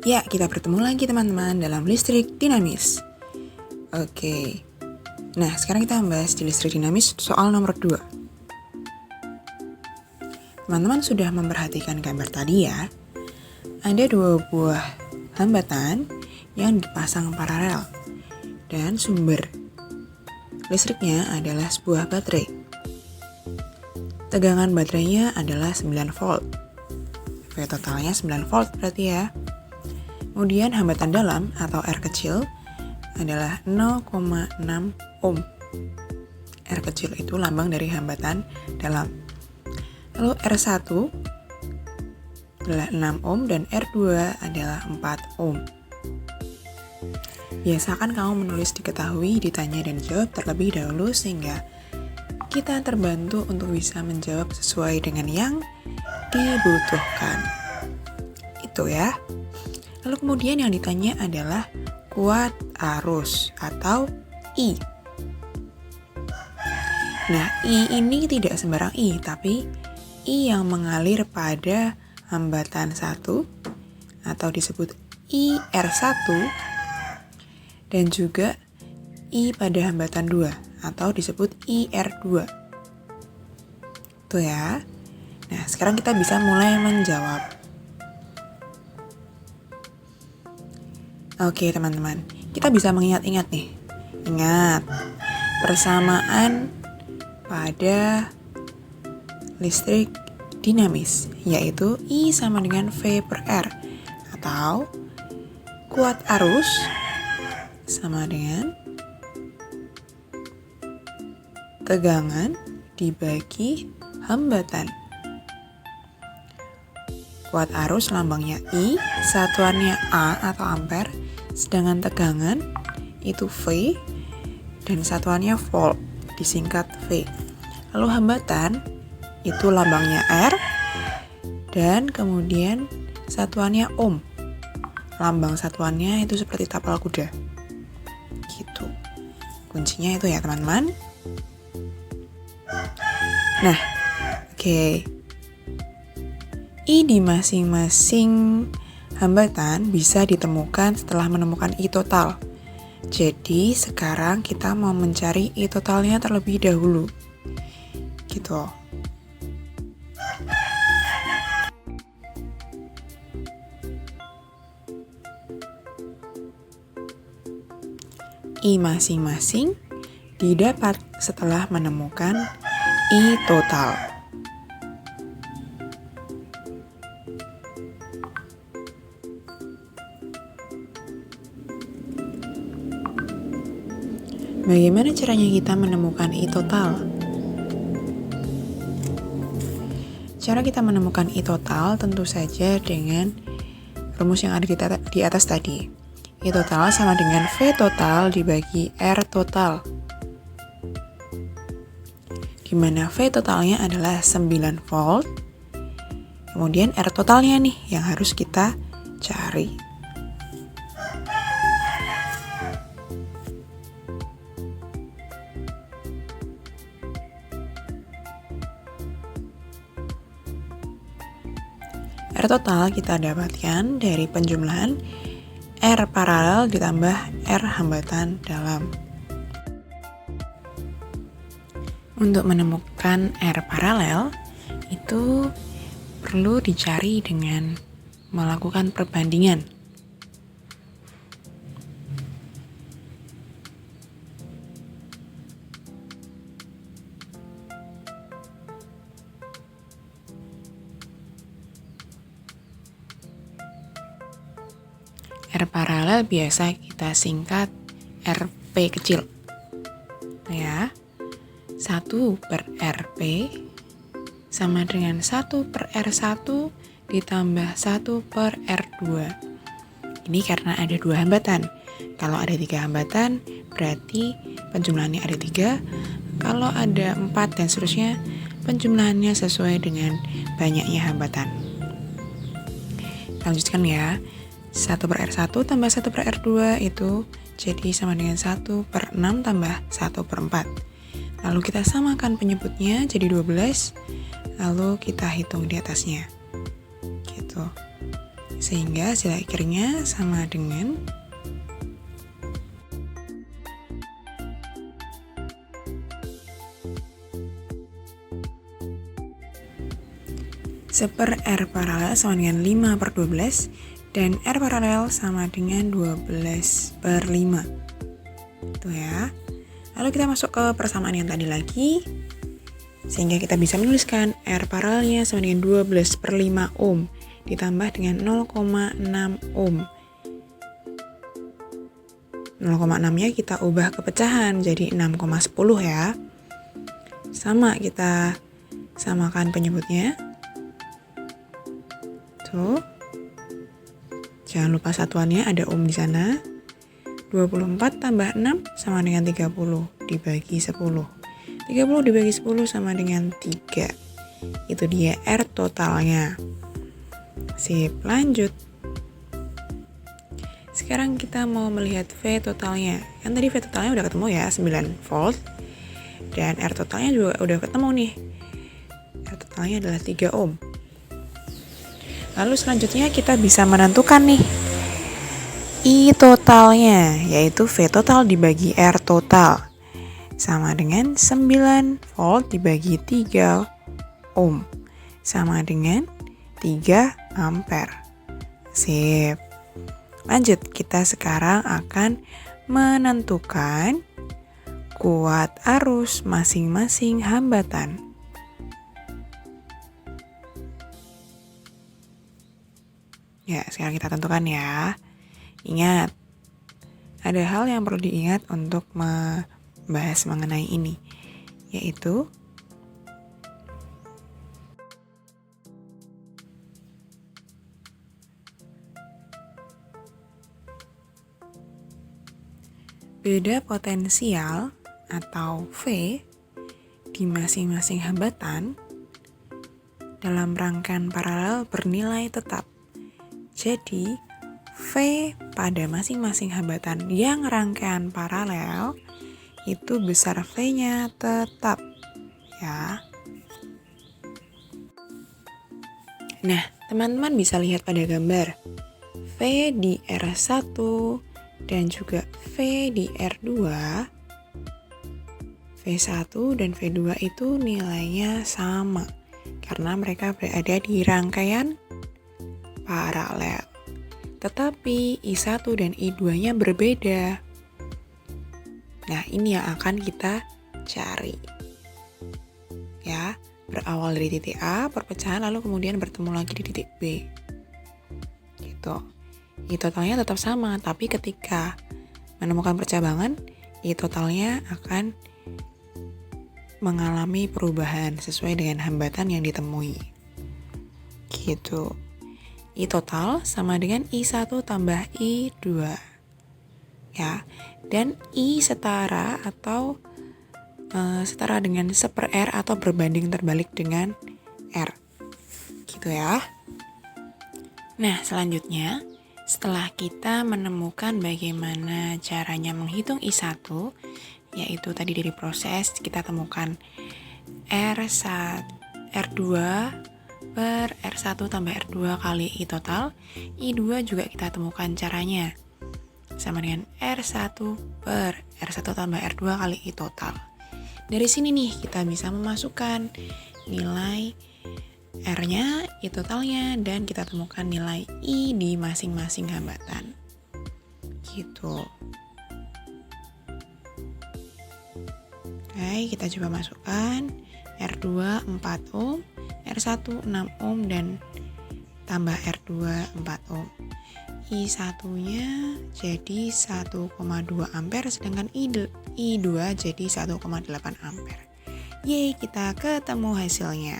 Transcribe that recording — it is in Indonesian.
Ya, kita bertemu lagi teman-teman dalam listrik dinamis. Oke. Nah, sekarang kita membahas di listrik dinamis soal nomor 2. Teman-teman sudah memperhatikan gambar tadi ya. Ada dua buah hambatan yang dipasang paralel. Dan sumber listriknya adalah sebuah baterai. Tegangan baterainya adalah 9 volt. V totalnya 9 volt berarti ya. Kemudian hambatan dalam atau R kecil adalah 0,6 ohm. R kecil itu lambang dari hambatan dalam. Lalu R1 adalah 6 ohm dan R2 adalah 4 ohm. Biasakan kamu menulis diketahui, ditanya dan jawab terlebih dahulu sehingga kita terbantu untuk bisa menjawab sesuai dengan yang dibutuhkan. Itu ya. Lalu kemudian yang ditanya adalah kuat arus atau I. Nah, I ini tidak sembarang I, tapi I yang mengalir pada hambatan 1 atau disebut IR1 dan juga I pada hambatan 2 atau disebut IR2. Tuh ya. Nah, sekarang kita bisa mulai menjawab. Oke teman-teman, kita bisa mengingat-ingat nih. Ingat, persamaan pada listrik dinamis, yaitu I sama dengan V per R, atau kuat arus sama dengan tegangan dibagi hambatan. Kuat arus lambangnya I, satuannya A atau ampere, sedangkan tegangan itu V dan satuannya volt, disingkat V. Lalu hambatan itu lambangnya R dan kemudian satuannya ohm. Lambang satuannya itu seperti tapal kuda. Gitu. Kuncinya itu ya teman-teman. Nah, oke. I di masing-masing hambatan bisa ditemukan setelah menemukan I total. Jadi sekarang kita mau mencari I totalnya terlebih dahulu. Gitu. I masing-masing didapat setelah menemukan I total. Bagaimana caranya kita menemukan I total? Cara kita menemukan I total tentu saja dengan rumus yang ada di atas tadi. I total sama dengan V total dibagi R total. Di mana V totalnya adalah 9 volt. Kemudian R totalnya nih yang harus kita cari. R total kita dapatkan dari penjumlahan R paralel ditambah R hambatan dalam. Untuk menemukan R paralel itu perlu dicari dengan melakukan perbandingan. R paralel biasa kita singkat RP kecil. Ya. 1 per RP sama dengan 1 per R1 ditambah 1 per R2. Ini karena ada 2 hambatan. Kalau ada 3 hambatan, berarti penjumlahannya ada 3. Kalau ada 4 dan seterusnya, penjumlahannya sesuai dengan banyaknya hambatan. Lanjutkan ya. 1 per R1 tambah 1 per R2 itu jadi sama dengan 1 per 6 tambah 1 per 4. Lalu kita samakan penyebutnya jadi 12, lalu kita hitung di atasnya. Gitu. Sehingga hasil akhirnya sama dengan 1/R paralel sama dengan 5/12 dan R paralel sama dengan 12/5. Tuh ya. Lalu kita masuk ke persamaan yang tadi lagi, sehingga kita bisa menuliskan R paralelnya sama dengan 12/5 ohm ditambah dengan 0,6 ohm. 0,6-nya kita ubah ke pecahan jadi 6,10 ya. Sama, kita samakan penyebutnya. Tuh. Jangan lupa satuannya ada ohm di sana. 24 tambah 6 sama dengan 30 dibagi 10. 30 dibagi 10 sama dengan 3. Itu dia R totalnya. Sip, lanjut. Sekarang kita mau melihat V totalnya. Yang tadi V totalnya udah ketemu ya, 9 volt. Dan R totalnya juga udah ketemu nih. R totalnya adalah 3 ohm. Lalu selanjutnya kita bisa menentukan nih I totalnya, yaitu V total dibagi R total. Sama dengan 9 volt dibagi 3 ohm. Sama dengan 3 ampere. Sip. Lanjut, kita sekarang akan menentukan kuat arus masing-masing hambatan. Ya, sekarang kita tentukan ya. Ingat, ada hal yang perlu diingat untuk membahas mengenai ini, yaitu beda potensial atau V di masing-masing hambatan dalam rangkaian paralel bernilai tetap. Jadi, V pada masing-masing hambatan yang rangkaian paralel itu besar V-nya tetap ya. Nah, teman-teman bisa lihat pada gambar V di R1 dan juga V di R2. V1 dan V2 itu nilainya sama karena mereka berada di rangkaian paralel. Tetapi I1 dan I2-nya berbeda. Nah, ini yang akan kita cari. Ya, berawal dari titik A, perpecahan, lalu kemudian bertemu lagi di titik B. Gitu. I totalnya tetap sama, tapi ketika menemukan percabangan, I totalnya akan mengalami perubahan sesuai dengan hambatan yang ditemui. Gitu. I total sama dengan I1 tambah I2. Ya, dan I setara atau setara dengan 1/R atau berbanding terbalik dengan R. Gitu ya. Nah, selanjutnya setelah kita menemukan bagaimana caranya menghitung I1, yaitu tadi dari proses kita temukan R2 per R1 tambah R2 kali I total. I2 juga kita temukan caranya. Sama dengan R1 per R1 tambah R2 kali I total. Dari sini nih kita bisa memasukkan nilai R-nya, I totalnya, dan kita temukan nilai I di masing-masing hambatan. Gitu. Oke, kita coba masukkan R2 4 ohm, R1 6 ohm, dan tambah R2 4 ohm. I1-nya jadi 1,2 ampere, sedangkan I2 jadi 1,8 ampere. Yeay, kita ketemu hasilnya.